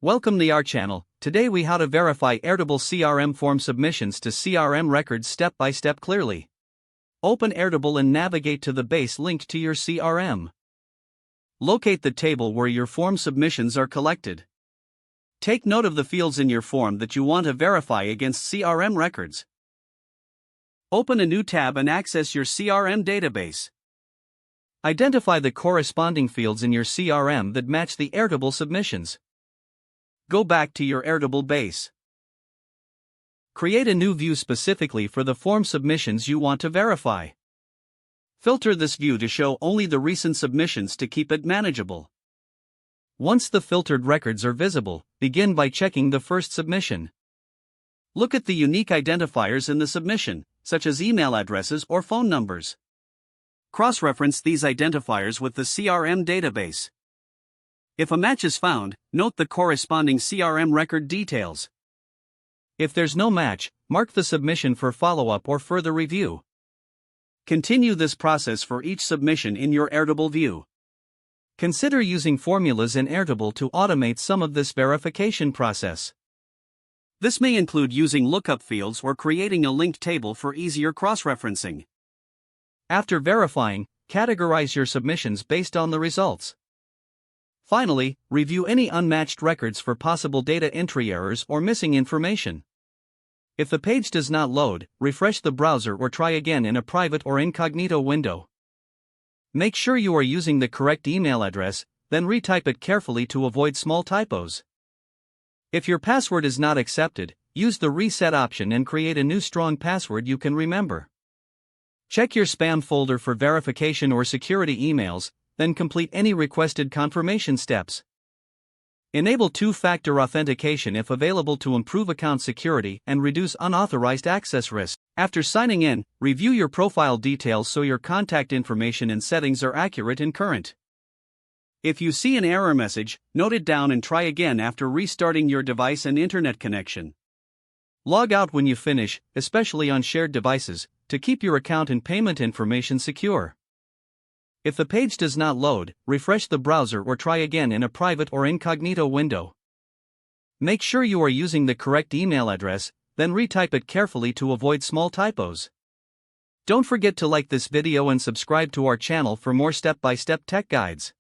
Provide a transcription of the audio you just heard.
Welcome to our channel. Today we how to verify Airtable CRM form submissions to CRM records step by step clearly. Open Airtable and navigate to the base linked to your CRM. Locate the table where your form submissions are collected. Take note of the fields in your form that you want to verify against CRM records. Open a new tab and access your CRM database. Identify the corresponding fields in your CRM that match the Airtable submissions. Go back to your Airtable base. Create a new view specifically for the form submissions you want to verify. Filter this view to show only the recent submissions to keep it manageable. Once the filtered records are visible, begin by checking the first submission. Look at the unique identifiers in the submission, such as email addresses or phone numbers. Cross-reference these identifiers with the CRM database. If a match is found, note the corresponding CRM record details. If there's no match, mark the submission for follow-up or further review. Continue this process for each submission in your Airtable view. Consider using formulas in Airtable to automate some of this verification process. This may include using lookup fields or creating a linked table for easier cross-referencing. After verifying, categorize your submissions based on the results. Finally, review any unmatched records for possible data entry errors or missing information. If the page does not load, refresh the browser or try again in a private or incognito window. Make sure you are using the correct email address, then retype it carefully to avoid small typos. If your password is not accepted, use the reset option and create a new strong password you can remember. Check your spam folder for verification or security emails, then complete any requested confirmation steps. Enable two-factor authentication if available to improve account security and reduce unauthorized access risk. After signing in, review your profile details so your contact information and settings are accurate and current. If you see an error message, note it down and try again after restarting your device and internet connection. Log out when you finish, especially on shared devices, to keep your account and payment information secure. If the page does not load, refresh the browser or try again in a private or incognito window. Make sure you are using the correct email address, then retype it carefully to avoid small typos. Don't forget to like this video and subscribe to our channel for more step-by-step tech guides.